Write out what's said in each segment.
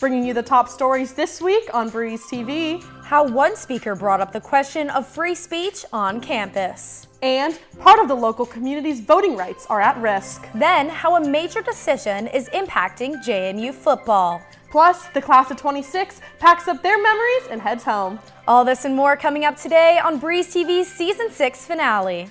Bringing you the top stories this week on Breeze TV. How one speaker brought up the question of free speech on campus. And part of the local community's voting rights are at risk. Then, how a major decision is impacting JMU football. Plus, the class of 26 packs up their memories and heads home. All this and more coming up today on Breeze TV's Season 6 finale.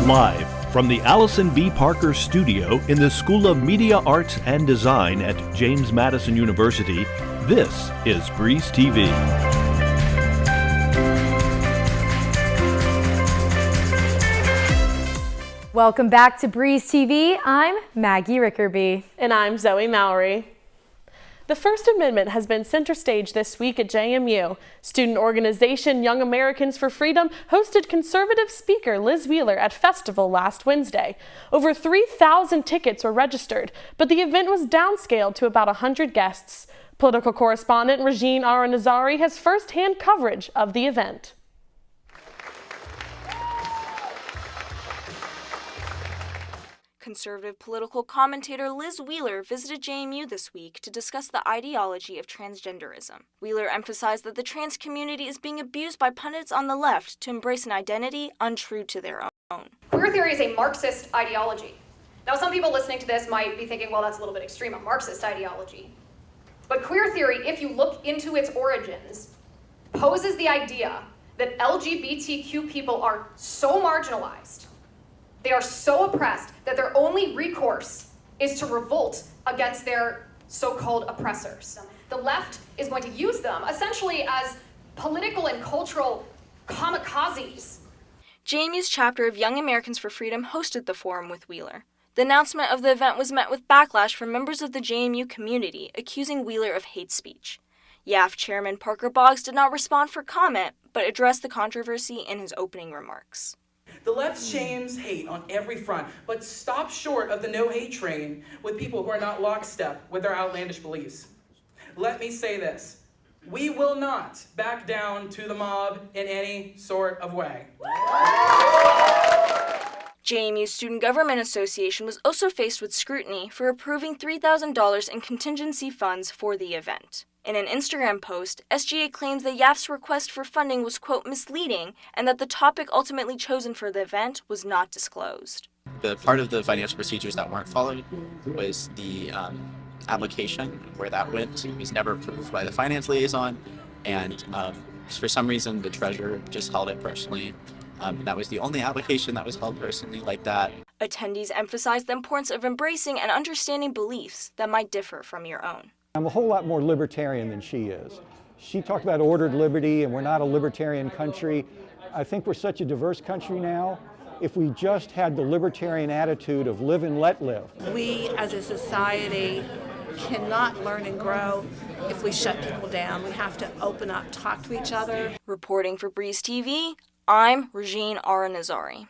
Live from the Allison B. Parker Studio in the School of Media Arts and Design at James Madison University, this is Breeze TV. Welcome back to Breeze TV. I'm Maggie Rickerby. And I'm Zoe Mallory. The First Amendment has been center stage this week at JMU. Student organization Young Americans for Freedom hosted conservative speaker Liz Wheeler at Festival last Wednesday. Over 3,000 tickets were registered, but the event was downscaled to about 100 guests. Political correspondent Regine Aranazari has firsthand coverage of the event. Conservative political commentator Liz Wheeler visited JMU this week to discuss the ideology of transgenderism. Wheeler emphasized that the trans community is being abused by pundits on the left to embrace an identity untrue to their own. Queer theory is a Marxist ideology. Now, some people listening to this might be thinking, well, that's a little bit extreme, a Marxist ideology. But queer theory, if you look into its origins, poses the idea that LGBTQ people are so marginalized, they are so oppressed that their only recourse is to revolt against their so-called oppressors. The left is going to use them essentially as political and cultural kamikazes. JMU's chapter of Young Americans for Freedom hosted the forum with Wheeler. The announcement of the event was met with backlash from members of the JMU community, accusing Wheeler of hate speech. YAF chairman Parker Boggs did not respond for comment, but addressed the controversy in his opening remarks. The left shames hate on every front, but stops short of the no-hate train with people who are not lockstep with their outlandish beliefs. Let me say this. We will not back down to the mob in any sort of way. JMU's Student Government Association was also faced with scrutiny for approving $3,000 in contingency funds for the event. In an Instagram post, SGA claims that YAF's request for funding was, quote, misleading, and that the topic ultimately chosen for the event was not disclosed. The part of the financial procedures that weren't followed was the application. Where that went was never approved by the finance liaison, and for some reason the treasurer just held it personally. That was the only application that was held personally like that. Attendees emphasized the importance of embracing and understanding beliefs that might differ from your own. I'm a whole lot more libertarian than she is. She talked about ordered liberty, and we're not a libertarian country. I think we're such a diverse country now. If we just had the libertarian attitude of live and let live. We as a society cannot learn and grow if we shut people down. We have to open up, talk to each other. Reporting for Breeze TV, I'm Regine Aranazari.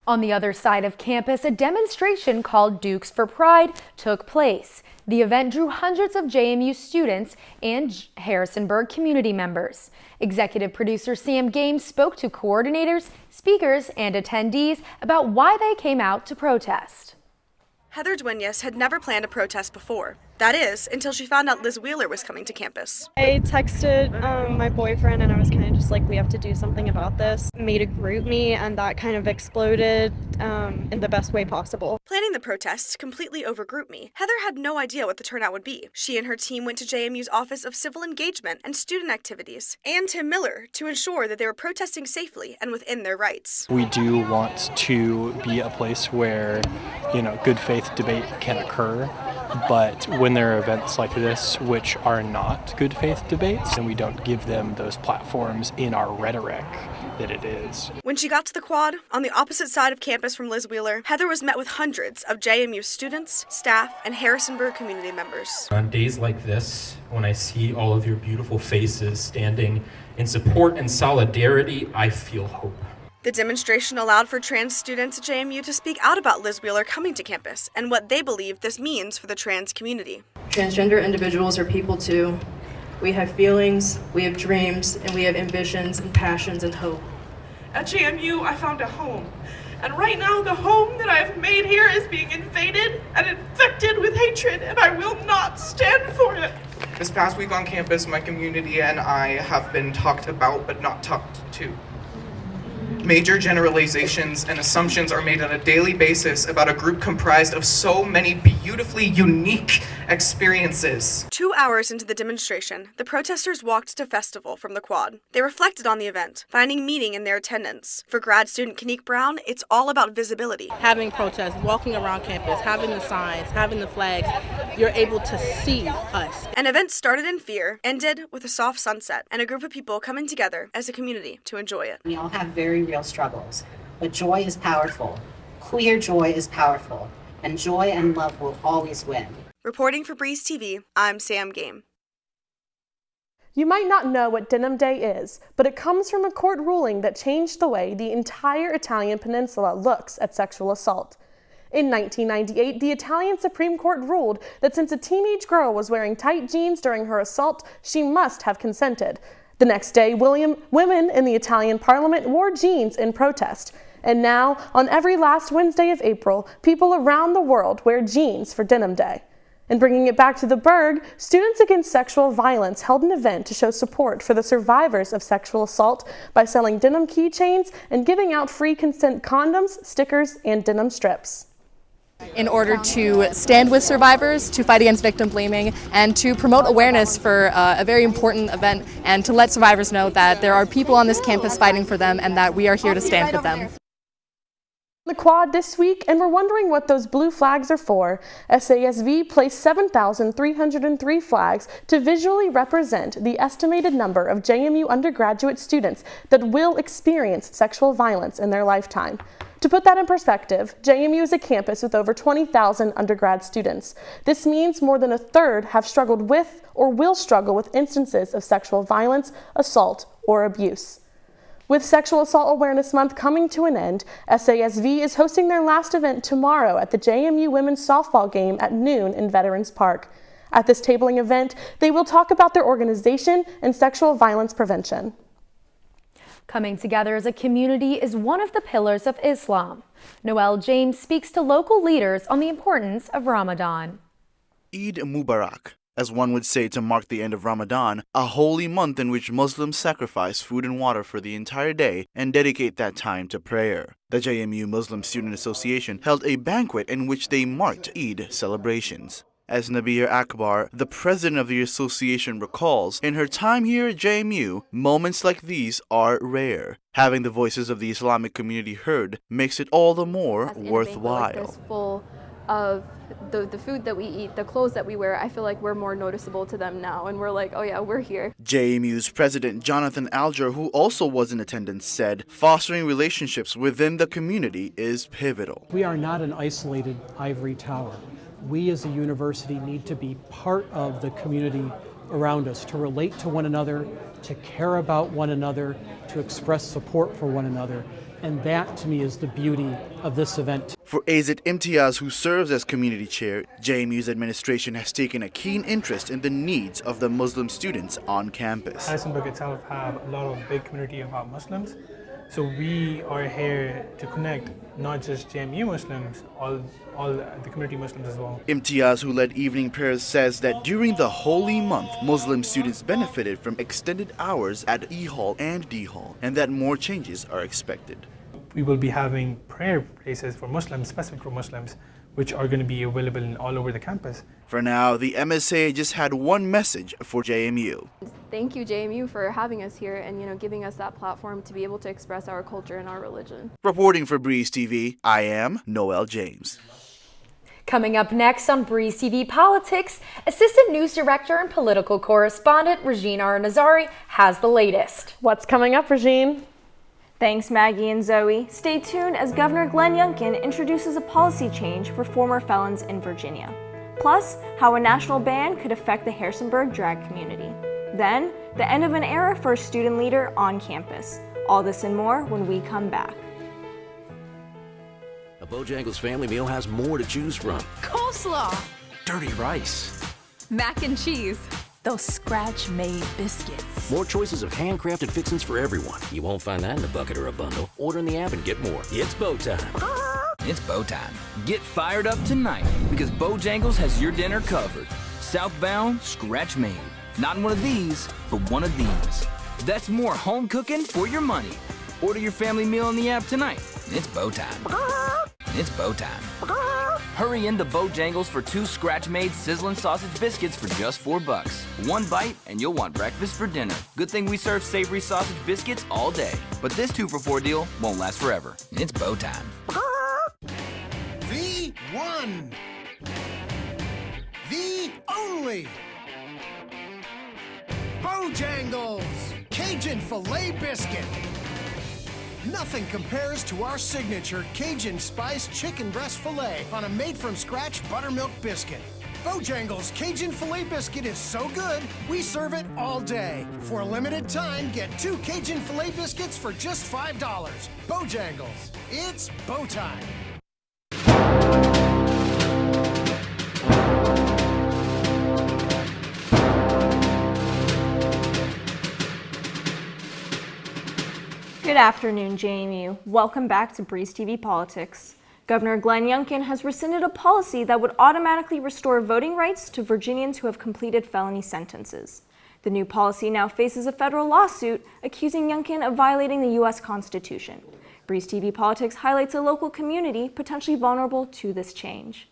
On the other side of campus, a demonstration called Dukes for Pride took place. The event drew hundreds of JMU students and Harrisonburg community members. Executive producer Sam Games spoke to coordinators, speakers, and attendees about why they came out to protest. Heather Duenas had never planned a protest before. That is, until she found out Liz Wheeler was coming to campus. I texted my boyfriend and I was kind of just like, we have to do something about this. Made a group me and that kind of exploded in the best way possible. Planning the protests completely over GroupMe, Heather had no idea what the turnout would be. She and her team went to JMU's Office of Civil Engagement and Student Activities, and Tim Miller, to ensure that they were protesting safely and within their rights. We do want to be a place where, good faith debate can occur. But when there are events like this, which are not good faith debates, and we don't give them those platforms in our rhetoric that it is. When she got to the quad, on the opposite side of campus from Liz Wheeler, Heather was met with hundreds of JMU students, staff, and Harrisonburg community members. On days like this, when I see all of your beautiful faces standing in support and solidarity, I feel hope. The demonstration allowed for trans students at JMU to speak out about Liz Wheeler coming to campus and what they believe this means for the trans community. Transgender individuals are people too. We have feelings, we have dreams, and we have ambitions and passions and hope. At JMU, I found a home. And right now, the home that I've made here is being invaded hatred, and I will not stand for it. This past week on campus, my community and I have been talked about but not talked to. Major generalizations and assumptions are made on a daily basis about a group comprised of so many beautifully unique experiences. 2 hours into the demonstration, the protesters walked to Festival from the Quad. They reflected on the event, finding meaning in their attendance. For grad student Kanique Brown, it's all about visibility. Having protests, walking around campus, having the signs, having the flags, you're able to see us. An event started in fear, ended with a soft sunset, and a group of people coming together as a community to enjoy it. We all have very real struggles, but joy is powerful. Queer joy is powerful, and joy and love will always win. Reporting for Breeze TV, I'm Sam Game. You might not know what Denim Day is, but it comes from a court ruling that changed the way the entire Italian peninsula looks at sexual assault. In 1998, the Italian Supreme Court ruled that since a teenage girl was wearing tight jeans during her assault, she must have consented. The next day, women in the Italian parliament wore jeans in protest. And now, on every last Wednesday of April, people around the world wear jeans for Denim Day. And bringing it back to the Berg, Students Against Sexual Violence held an event to show support for the survivors of sexual assault by selling denim keychains and giving out free consent condoms, stickers, and denim strips. In order to stand with survivors, to fight against victim blaming, and to promote awareness for a very important event, and to let survivors know that there are people on this campus fighting for them and that we are here to stand with them. The Quad this week, and we're wondering what those blue flags are for. SASV placed 7,303 flags to visually represent the estimated number of JMU undergraduate students that will experience sexual violence in their lifetime. To put that in perspective, JMU is a campus with over 20,000 undergrad students. This means more than a third have struggled with or will struggle with instances of sexual violence, assault, or abuse. With Sexual Assault Awareness Month coming to an end, SASV is hosting their last event tomorrow at the JMU women's softball game at noon in Veterans Park. At this tabling event, they will talk about their organization and sexual violence prevention. Coming together as a community is one of the pillars of Islam. Noel James speaks to local leaders on the importance of Ramadan. Eid Mubarak, as one would say to mark the end of Ramadan, a holy month in which Muslims sacrifice food and water for the entire day and dedicate that time to prayer. The JMU Muslim Student Association held a banquet in which they marked Eid celebrations. As Nabir Akbar, the president of the association, recalls, in her time here at JMU, moments like these are rare. Having the voices of the Islamic community heard makes it all the more worthwhile. Like this, full of the food that we eat, the clothes that we wear, I feel like we're more noticeable to them now, and we're like, oh yeah, we're here. JMU's president Jonathan Alger, who also was in attendance, said fostering relationships within the community is pivotal. We are not an isolated ivory tower. We as a university need to be part of the community around us, to relate to one another, to care about one another, to express support for one another. And that, to me, is the beauty of this event. For Azit Imtiaz, who serves as community chair, JMU's administration has taken a keen interest in the needs of the Muslim students on campus. Harrisonburg itself have a lot of big community of Muslims. So we are here to connect not just JMU Muslims, all the community Muslims as well. Imtiaz, who led evening prayers, says that during the holy month, Muslim students benefited from extended hours at E Hall and D Hall, and that more changes are expected. We will be having prayer places for Muslims, specific for Muslims, which are going to be available all over the campus. For now, the MSA just had one message for JMU. Thank you, JMU, for having us here and giving us that platform to be able to express our culture and our religion. Reporting for Breeze TV, I am Noel James. Coming up next on Breeze TV Politics, Assistant News Director and Political Correspondent Regine Aranazari has the latest. What's coming up, Regine? Thanks, Maggie and Zoe. Stay tuned as Governor Glenn Youngkin introduces a policy change for former felons in Virginia. Plus, how a national ban could affect the Harrisonburg drag community. Then, the end of an era for a student leader on campus. All this and more when we come back. A Bojangles family meal has more to choose from. Coleslaw. Dirty rice. Mac and cheese. Those scratch-made biscuits. More choices of handcrafted fixins for everyone. You won't find that in a bucket or a bundle. Order in the app and get more. It's Bo time. It's bow time. Get fired up tonight because Bojangles has your dinner covered. Southbound, scratch made. Not in one of these, but one of these. That's more home cooking for your money. Order your family meal on the app tonight. It's bow time. It's bow time. Hurry into Bojangles for 2 scratch-made sizzling sausage biscuits for just $4. One bite and you'll want breakfast for dinner. Good thing we serve savory sausage biscuits all day. But this 2 for $4 deal won't last forever. It's bow time. The one. The only. Bojangles Cajun Filet Biscuit. Nothing compares to our signature Cajun Spice Chicken Breast Filet on a made-from-scratch buttermilk biscuit. Bojangles Cajun Filet Biscuit is so good, we serve it all day. For a limited time, get 2 Cajun Filet Biscuits for just $5. Bojangles, it's bow time. Good afternoon, JMU. Welcome back to Breeze TV Politics. Governor Glenn Youngkin has rescinded a policy that would automatically restore voting rights to Virginians who have completed felony sentences. The new policy now faces a federal lawsuit accusing Youngkin of violating the U.S. Constitution. Breeze TV Politics highlights a local community potentially vulnerable to this change.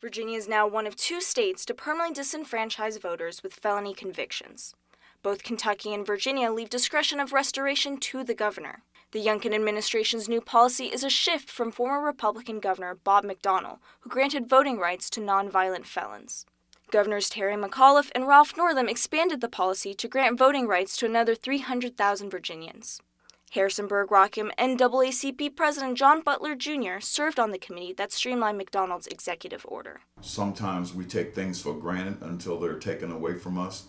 Virginia is now one of 2 states to permanently disenfranchise voters with felony convictions. Both Kentucky and Virginia leave discretion of restoration to the governor. The Youngkin administration's new policy is a shift from former Republican Governor Bob McDonnell, who granted voting rights to nonviolent felons. Governors Terry McAuliffe and Ralph Northam expanded the policy to grant voting rights to another 300,000 Virginians. Harrisonburg-Rockham NAACP President John Butler Jr. served on the committee that streamlined McDonnell's executive order. Sometimes we take things for granted until they're taken away from us.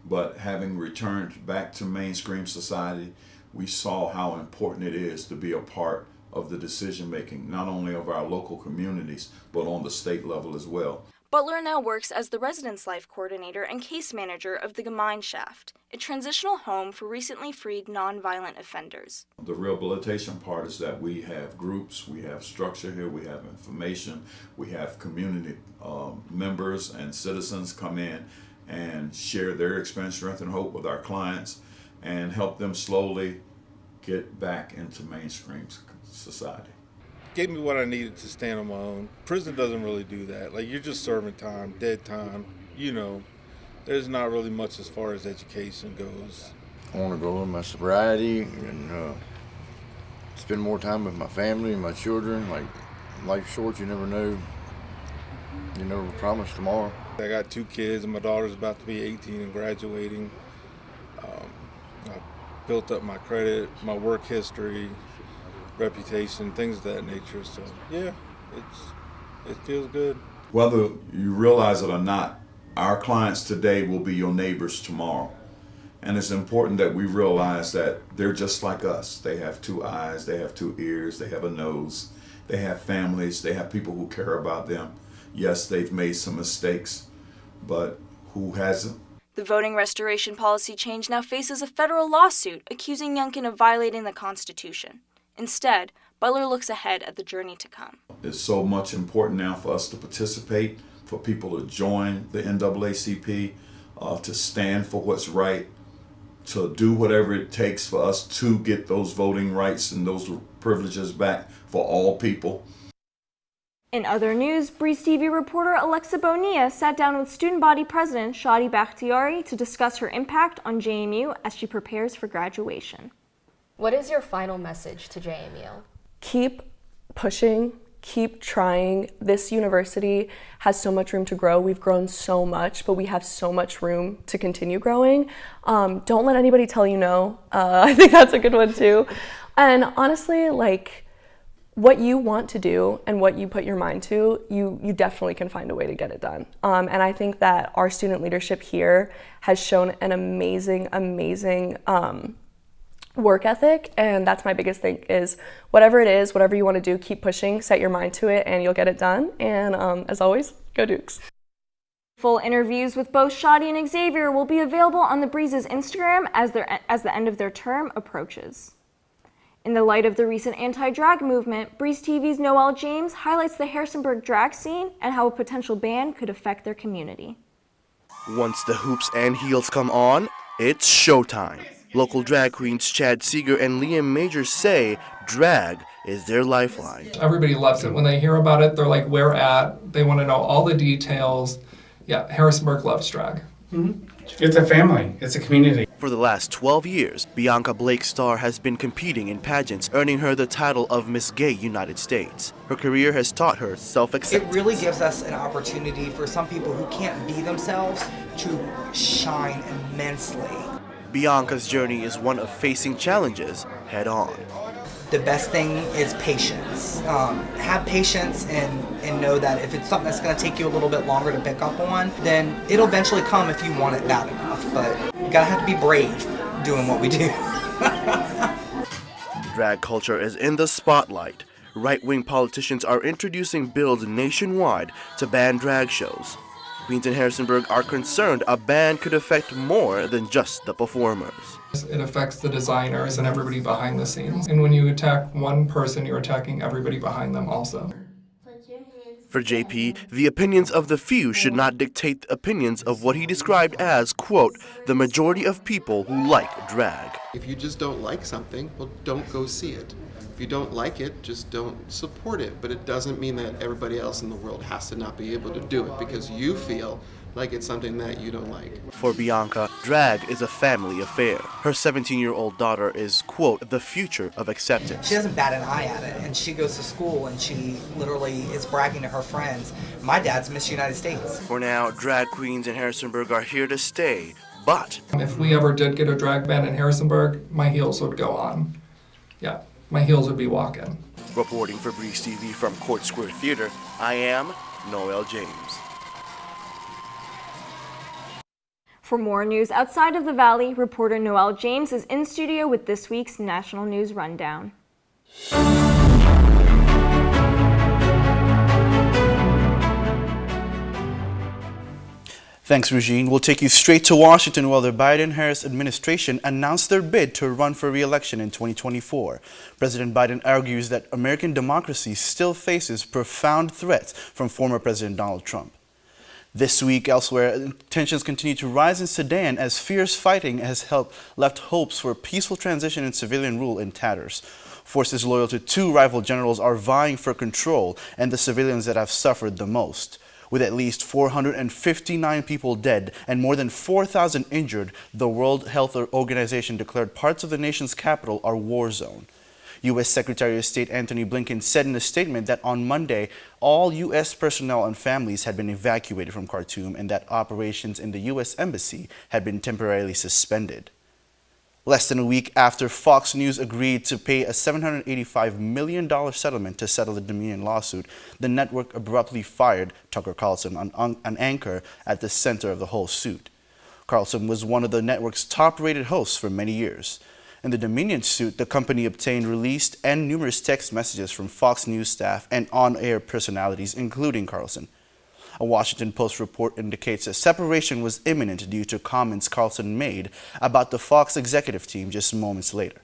But having returned back to mainstream society, we saw how important it is to be a part of the decision making, not only of our local communities, but on the state level as well. Butler now works as the Residence Life Coordinator and Case Manager of the Gemine Shaft, a transitional home for recently freed nonviolent offenders. The rehabilitation part is that we have groups, we have structure here, we have information, we have community members and citizens come in and share their experience, strength, and hope with our clients and help them slowly get back into mainstream society. Gave me what I needed to stand on my own. Prison doesn't really do that. Like, you're just serving time, dead time. You know, there's not really much as far as education goes. I want to grow in my sobriety and spend more time with my family and my children. Like, life's short, you never know. You never promise tomorrow. I got 2 kids, and my daughter's about to be 18 and graduating. I built up my credit, my work history, reputation, things of that nature. So yeah, it feels good. Whether you realize it or not, our clients today will be your neighbors tomorrow. And it's important that we realize that they're just like us. They have 2 eyes, they have 2 ears, they have a nose, they have families, they have people who care about them. Yes, they've made some mistakes, but who hasn't? The voting restoration policy change now faces a federal lawsuit accusing Youngkin of violating the Constitution. Instead, Butler looks ahead at the journey to come. It's so much important now for us to participate, for people to join the NAACP, to stand for what's right, to do whatever it takes for us to get those voting rights and those privileges back for all people. In other news, Breeze TV reporter Alexa Bonilla sat down with student body president Shadi Bakhtiari to discuss her impact on JMU as she prepares for graduation. What is your final message to JMU? Keep pushing, keep trying. This university has so much room to grow. We've grown so much, but we have so much room to continue growing. Don't let anybody tell you no. I think that's a good one too. And honestly, like, what you want to do and what you put your mind to, you definitely can find a way to get it done. And I think that our student leadership here has shown an amazing work ethic, and that's my biggest thing is whatever it is, whatever you want to do, keep pushing, set your mind to it, and you'll get it done. And as always, go Dukes. Full interviews with both Shadi and Xavier will be available on the Breeze's Instagram as the end of their term approaches. In the light of the recent anti-drag movement, Breeze TV's Noelle James highlights the Harrisonburg drag scene and how a potential ban could affect their community. Once the hoops and heels come on, it's showtime. Local drag queens Chad Seeger and Liam Major say drag is their lifeline. Everybody loves it. When they hear about it, they're like, where at? They want to know all the details. Yeah, Harrisonburg loves drag. It's a family. It's a community. For the last 12 years, Bianca Blake Starr has been competing in pageants, earning her the title of Miss Gay United States. Her career has taught her self-acceptance. It really gives us an opportunity for some people who can't be themselves to shine immensely. Bianca's journey is one of facing challenges head-on. The best thing is patience. Have patience and know that if it's something that's going to take you a little bit longer to pick up on, then it'll eventually come if you want it bad enough. But you gotta have to be brave doing what we do. Drag culture is in the spotlight. Right-wing politicians are introducing bills nationwide to ban drag shows. Queens in Harrisonburg are concerned a ban could affect more than just the performers. It affects the designers and everybody behind the scenes. And when you attack one person, you're attacking everybody behind them also. For JP, the opinions of the few should not dictate the opinions of what he described as, quote, the majority of people who like drag. If you just don't like something, well, don't go see it. If you don't like it, just don't support it. But it doesn't mean that everybody else in the world has to not be able to do it because you feel like it's something that you don't like. For Bianca, drag is a family affair. Her 17-year-old daughter is, quote, the future of acceptance. She doesn't bat an eye at it, and she goes to school and she literally is bragging to her friends, my dad's Miss United States. For now, drag queens in Harrisonburg are here to stay, but if we ever did get a drag ban in Harrisonburg, my heels would go on. Yeah, my heels would be walking. Reporting for Breeze TV from Court Square Theater, I am Noelle James. For more news outside of the Valley, reporter Noelle James is in studio with this week's National News Rundown. Thanks, Regine. We'll take you straight to Washington where the Biden-Harris administration announced their bid to run for re-election in 2024. President Biden argues that American democracy still faces profound threats from former President Donald Trump. This week, elsewhere, tensions continue to rise in Sudan as fierce fighting has left hopes for a peaceful transition and civilian rule in tatters. Forces loyal to two rival generals are vying for control, and the civilians that have suffered the most. With at least 459 people dead and more than 4,000 injured, the World Health Organization declared parts of the nation's capital a war zone. U.S. Secretary of State Antony Blinken said in a statement that on Monday, all U.S. personnel and families had been evacuated from Khartoum and that operations in the U.S. Embassy had been temporarily suspended. Less than a week after Fox News agreed to pay a $785 million settlement to settle the Dominion lawsuit, the network abruptly fired Tucker Carlson, an anchor at the center of the whole suit. Carlson was one of the network's top-rated hosts for many years. In the Dominion suit, the company obtained released and numerous text messages from Fox News staff and on-air personalities, including Carlson. A Washington Post report indicates that separation was imminent due to comments Carlson made about the Fox executive team just moments later.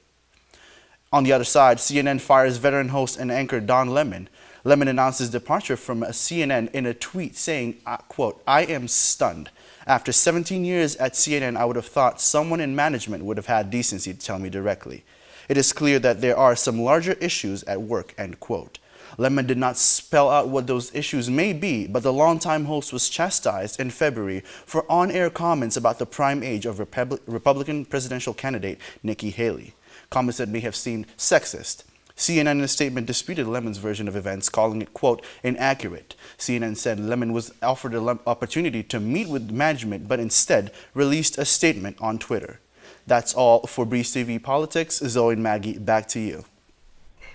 On the other side, CNN fires veteran host and anchor Don Lemon. Lemon announced his departure from CNN in a tweet saying, quote, I am stunned. After 17 years at CNN, I would have thought someone in management would have had decency to tell me directly. It is clear that there are some larger issues at work, end quote. Lemon did not spell out what those issues may be, but the longtime host was chastised in February for on-air comments about the prime age of Republican presidential candidate Nikki Haley, comments that may have seemed sexist. CNN in a statement disputed Lemon's version of events, calling it, quote, inaccurate. CNN said Lemon was offered an opportunity to meet with management, but instead released a statement on Twitter. That's all for Breeze TV Politics. Zoe and Maggie, back to you.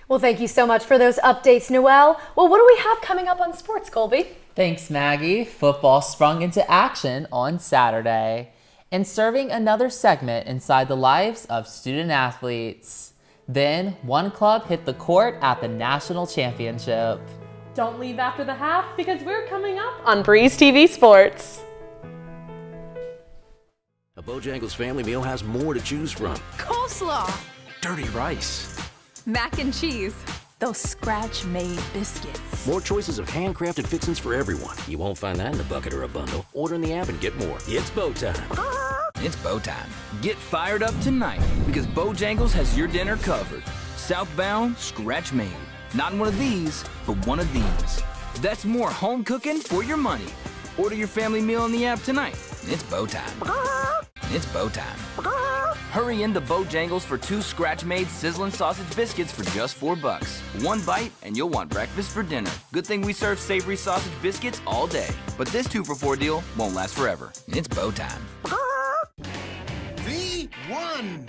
Well, thank you so much for those updates, Noelle. Well, what do we have coming up on sports, Colby? Thanks, Maggie. Football sprung into action on Saturday and serving another segment inside the lives of student athletes. Then, one club hit the court at the national championship. Don't leave after the half because we're coming up on Breeze TV Sports. A Bojangles family meal has more to choose from. Coleslaw. Dirty rice. mac and cheese, those scratch-made biscuits. More choices of handcrafted fixins for everyone. You won't find that in a bucket or a bundle. Order in the app and get more. It's Bo time. It's Bo time. Get fired up tonight because Bojangles has your dinner covered. Southbound, scratch made. Not one of these, but one of these. That's more home cooking for your money. Order your family meal in the app tonight. It's Bo time. It's Bo time. Hurry into Bojangles for 2 scratch-made sizzling sausage biscuits for just $4. 1 bite and you'll want breakfast for dinner. Good thing we serve savory sausage biscuits all day. But this 2-for-4 deal won't last forever. It's Bo time. The one.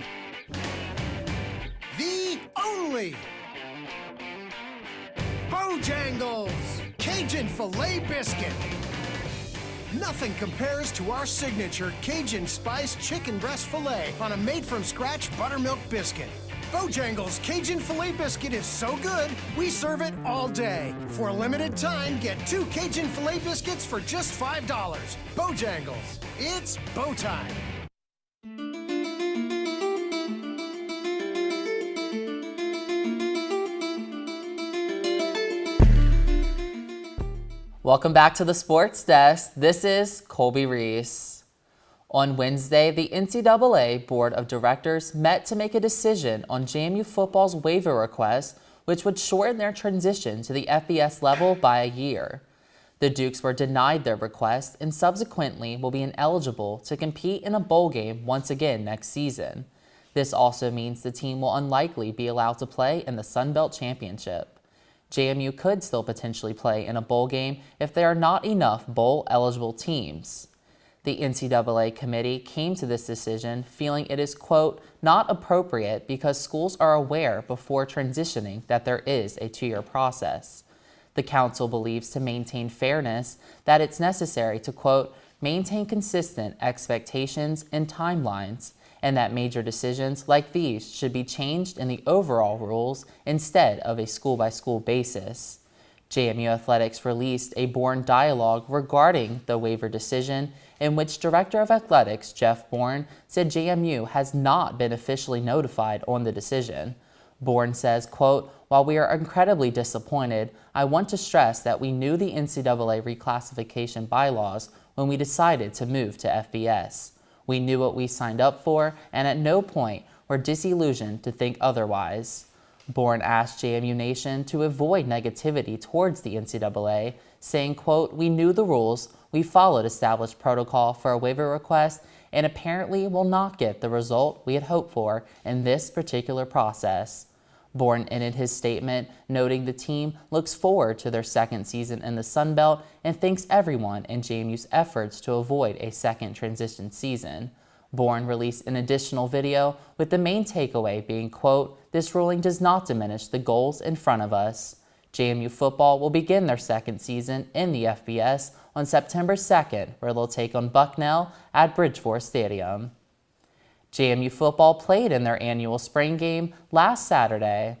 The only. Bojangles Cajun Filet Biscuit. Nothing compares to our signature Cajun Spice Chicken Breast Filet on a made-from-scratch buttermilk biscuit. Bojangles Cajun Filet Biscuit is so good, we serve it all day. For a limited time, get 2 Cajun Filet Biscuits for just $5. Bojangles, it's Bo time. Welcome back to the Sports Desk. This is Colby Reese. On Wednesday, the NCAA Board of Directors met to make a decision on JMU football's waiver request, which would shorten their transition to the FBS level by a year. The Dukes were denied their request and subsequently will be ineligible to compete in a bowl game once again next season. This also means the team will unlikely be allowed to play in the Sun Belt Championship. JMU could still potentially play in a bowl game if there are not enough bowl-eligible teams. The NCAA committee came to this decision feeling it is, quote, not appropriate because schools are aware before transitioning that there is a 2-year process. The council believes to maintain fairness that it's necessary to, quote, maintain consistent expectations and timelines, and that major decisions like these should be changed in the overall rules instead of a school-by-school basis. JMU Athletics released a Bourne dialogue regarding the waiver decision in which Director of Athletics Jeff Bourne said JMU has not been officially notified on the decision. Bourne says, quote, while we are incredibly disappointed, I want to stress that we knew the NCAA reclassification bylaws when we decided to move to FBS. We knew what we signed up for, and at no point were disillusioned to think otherwise. Bourne asked JMU Nation to avoid negativity towards the NCAA, saying, quote, we knew the rules, we followed established protocol for a waiver request, and apparently will not get the result we had hoped for in this particular process. Bourne ended his statement noting the team looks forward to their second season in the Sun Belt and thanks everyone in JMU's efforts to avoid a second transition season. Bourne released an additional video with the main takeaway being, quote, this ruling does not diminish the goals in front of us. JMU football will begin their second season in the FBS on September 2nd, where they'll take on Bucknell at Bridgeford Stadium. JMU football played in their annual spring game last Saturday.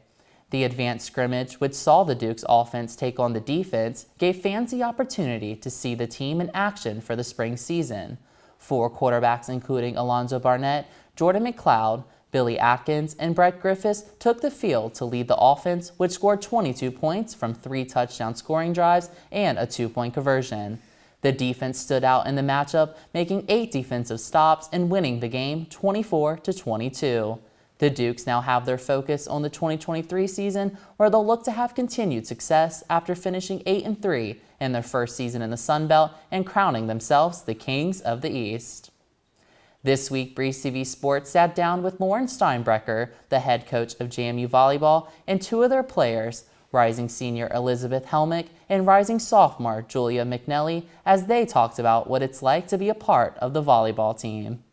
The advanced scrimmage, which saw the Dukes offense take on the defense, gave fans the opportunity to see the team in action for the spring season. 4 quarterbacks, including Alonzo Barnett, Jordan McLeod, Billy Atkins, and Brett Griffiths, took the field to lead the offense, which scored 22 points from 3 touchdown scoring drives and a 2-point conversion. The defense stood out in the matchup, making 8 defensive stops and winning the game 24-22. The Dukes now have their focus on the 2023 season, where they'll look to have continued success after finishing 8-3 in their first season in the Sun Belt and crowning themselves the Kings of the East. This week, Breeze TV Sports sat down with Lauren Steinbrecher, the head coach of JMU Volleyball, and 2 of their players, rising senior Elizabeth Helmick and rising sophomore Julia McNelly, as they talked about what it's like to be a part of the volleyball team.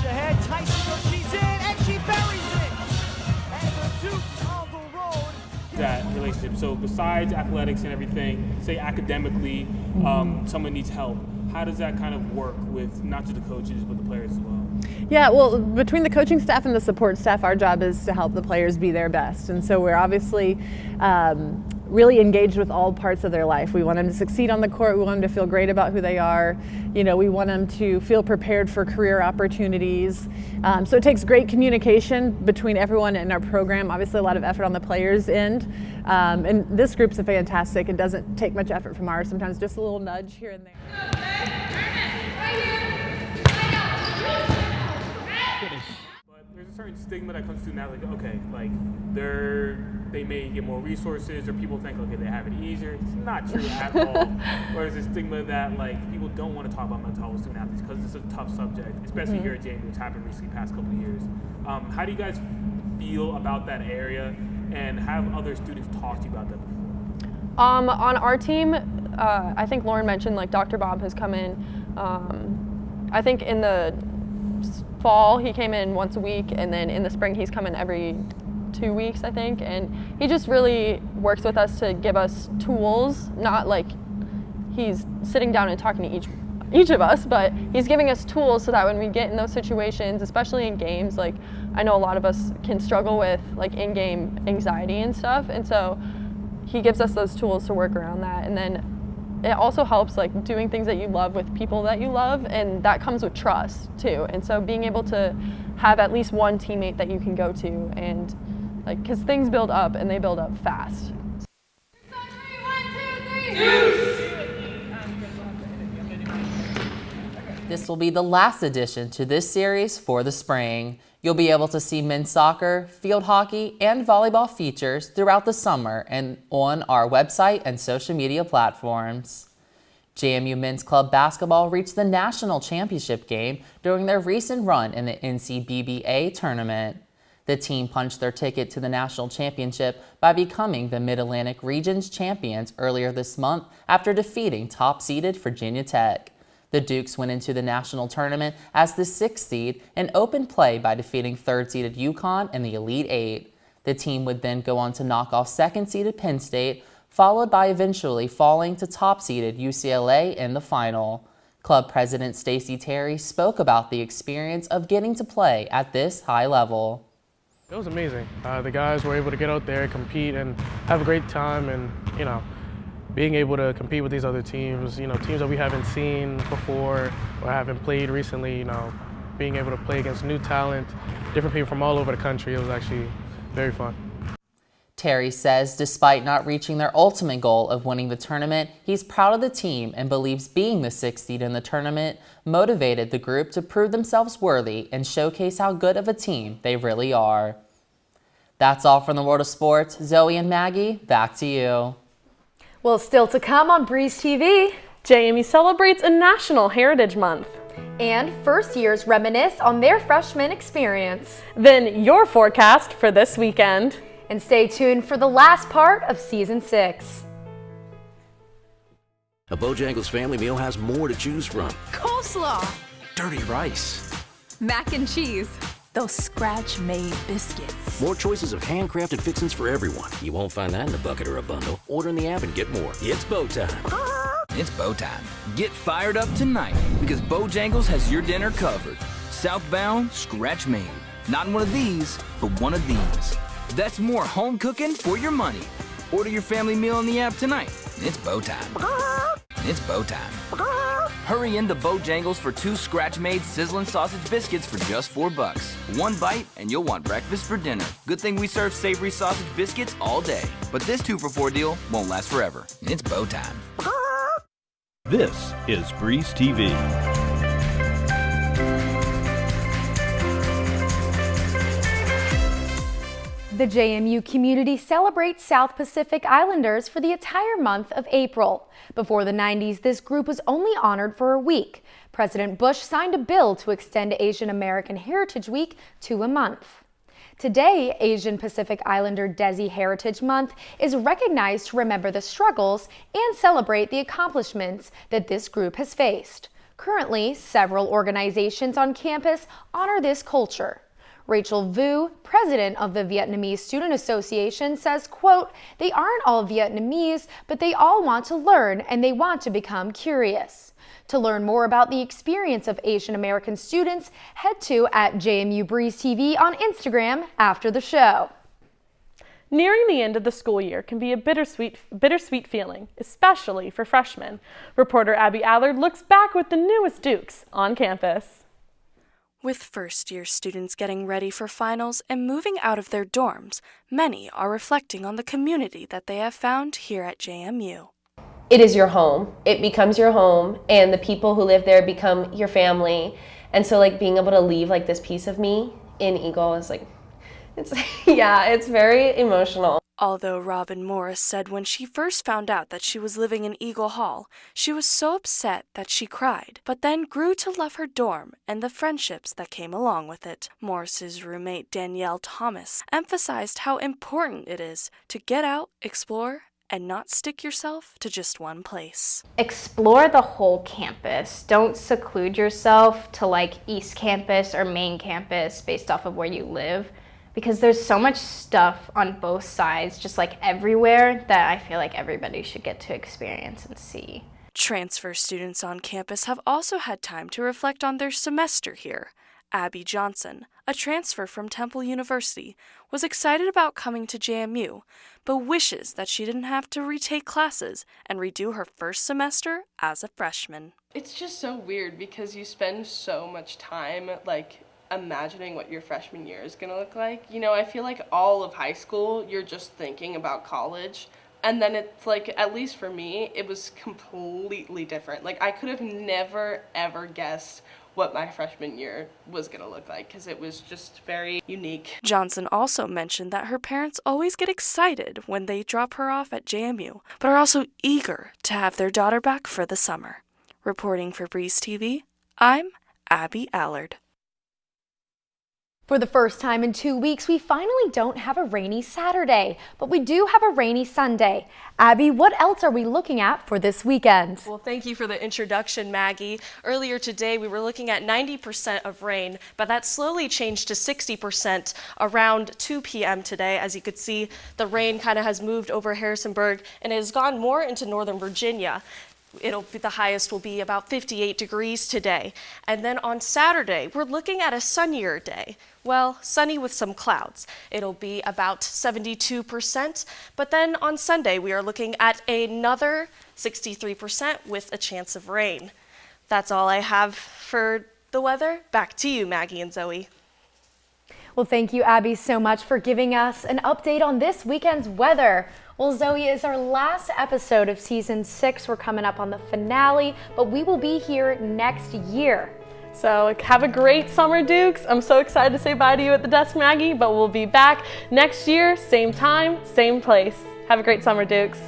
Ahead, Tyson goes, she's in, and she buries it! And the Dukes on the road. That relationship. So besides athletics and everything, say academically, someone needs help. How does that kind of work with not just the coaches, but the players as well? Yeah, well, between the coaching staff and the support staff, our job is to help the players be their best. And so we're obviously really engaged with all parts of their life. We want them to succeed on the court. We want them to feel great about who they are. You know, we want them to feel prepared for career opportunities. So it takes great communication between everyone in our program. Obviously, a lot of effort on the players' end. And this group's a fantastic. It doesn't take much effort from ours. Sometimes just a little nudge here and there. But there's a certain stigma that comes to now, like, okay, like they may get more resources, or people think, okay, they have it easier. It's not true at all. Or there's a stigma that like people don't want to talk about mental health with student athletes because it's a tough subject, especially here at JMU. It's happened recently, past couple of years. How do you guys feel about that area, and have other students talk to you about that before? On our team, I think Lauren mentioned like Dr. Bob has come in. I think in the fall he came in once a week, and then in the spring he's come in every 2 weeks, I think, and he just really works with us to give us tools, not like he's sitting down and talking to each of us, but he's giving us tools so that when we get in those situations, especially in games, like I know a lot of us can struggle with like in-game anxiety and stuff, and so he gives us those tools to work around that. And then it also helps like doing things that you love with people that you love, and that comes with trust too. And so being able to have at least one teammate that you can go to, and like, because things build up and they build up fast. This will be the last addition to this series for the spring. You'll be able to see men's soccer, field hockey, and volleyball features throughout the summer and on our website and social media platforms. JMU Men's Club Basketball reached the national championship game during their recent run in the NCBBA tournament. The team punched their ticket to the national championship by becoming the Mid-Atlantic Region's champions earlier this month after defeating top-seeded Virginia Tech. The Dukes went into the national tournament as the 6th seed and opened play by defeating 3rd-seeded UConn in the Elite Eight. The team would then go on to knock off 2nd-seeded Penn State, followed by eventually falling to top-seeded UCLA in the final. Club president Stacey Terry spoke about the experience of getting to play at this high level. It was amazing. The guys were able to get out there, compete, and have a great time, and being able to compete with these other teams, teams that we haven't seen before or haven't played recently, being able to play against new talent, different people from all over the country, it was actually very fun. Terry says despite not reaching their ultimate goal of winning the tournament, he's proud of the team and believes being the 6th seed in the tournament motivated the group to prove themselves worthy and showcase how good of a team they really are. That's all from the world of sports. Zoe and Maggie, back to you. Well, still to come on Breeze TV. JMU celebrates a National Heritage Month. And first years reminisce on their freshman experience. Then your forecast for this weekend. And stay tuned for the last part of Season 6. A Bojangles family meal has more to choose from. Coleslaw, Dirty rice. mac and cheese, those scratch-made biscuits. More choices of handcrafted fixins for everyone. You won't find that in a bucket or a bundle. Order in the app and get more. It's Bo time. It's Bo time. Get fired up tonight because Bojangles has your dinner covered. Southbound, scratch made. Not one of these, but one of these. That's more home cooking for your money. Order your family meal in the app tonight. It's Bo time. It's Bo time. Hurry into Bojangles for 2 scratch-made sizzling sausage biscuits for just $4. One bite and you'll want breakfast for dinner. Good thing we serve savory sausage biscuits all day. But this 2-for-4 deal won't last forever. It's Bo time. This is Breeze TV. The JMU community celebrates South Pacific Islanders for the entire month of April. Before the 90s, this group was only honored for a week. President Bush signed a bill to extend Asian American Heritage Week to a month. Today, Asian Pacific Islander Desi Heritage Month is recognized to remember the struggles and celebrate the accomplishments that this group has faced. Currently, several organizations on campus honor this culture. Rachel Vu, president of the Vietnamese Student Association, says, quote, "They aren't all Vietnamese, but they all want to learn and they want to become curious." To learn more about the experience of Asian American students, head to @JMU Breeze TV on Instagram after the show. Nearing the end of the school year can be a bittersweet feeling, especially for freshmen. Reporter Abby Allard looks back with the newest Dukes on campus. With first-year students getting ready for finals and moving out of their dorms, many are reflecting on the community that they have found here at JMU. It is your home. It becomes your home, and the people who live there become your family. And so like being able to leave like this piece of me in Eagle is like, it's very emotional. Although Robin Morris said when she first found out that she was living in Eagle Hall, she was so upset that she cried, but then grew to love her dorm and the friendships that came along with it. Morris's roommate Danielle Thomas emphasized how important it is to get out, explore, and not stick yourself to just one place. Explore the whole campus. Don't seclude yourself to like East Campus or Main Campus based off of where you live, because there's so much stuff on both sides, just like everywhere, that I feel like everybody should get to experience and see. Transfer students on campus have also had time to reflect on their semester here. Abby Johnson, a transfer from Temple University, was excited about coming to JMU, but wishes that she didn't have to retake classes and redo her first semester as a freshman. It's just so weird because you spend so much time like imagining what your freshman year is gonna look like. You know, I feel like all of high school, you're just thinking about college. And then it's like, at least for me, it was completely different. Like I could have never, ever guessed what my freshman year was gonna look like because it was just very unique. Johnson also mentioned that her parents always get excited when they drop her off at JMU, but are also eager to have their daughter back for the summer. Reporting for Breeze TV, I'm Abby Allard. For the first time in 2 weeks, we finally don't have a rainy Saturday, but we do have a rainy Sunday. Abby, what else are we looking at for this weekend? Well, thank you for the introduction, Maggie. Earlier today, we were looking at 90% of rain, but that slowly changed to 60% around 2 p.m. today. As you could see, the rain kind of has moved over Harrisonburg and it has gone more into Northern Virginia. The highest will be about 58 degrees today. And then on Saturday, we're looking at a sunnier day. Well, sunny with some clouds. It'll be about 72%. But then on Sunday, we are looking at another 63% with a chance of rain. That's all I have for the weather. Back to you, Maggie and Zoe. Well, thank you, Abby, so much for giving us an update on this weekend's weather. Well, Zoe, is our last episode of season 6. We're coming up on the finale, but we will be here next year. So have a great summer, Dukes. I'm so excited to say bye to you at the desk, Maggie, but we'll be back next year, same time, same place. Have a great summer, Dukes.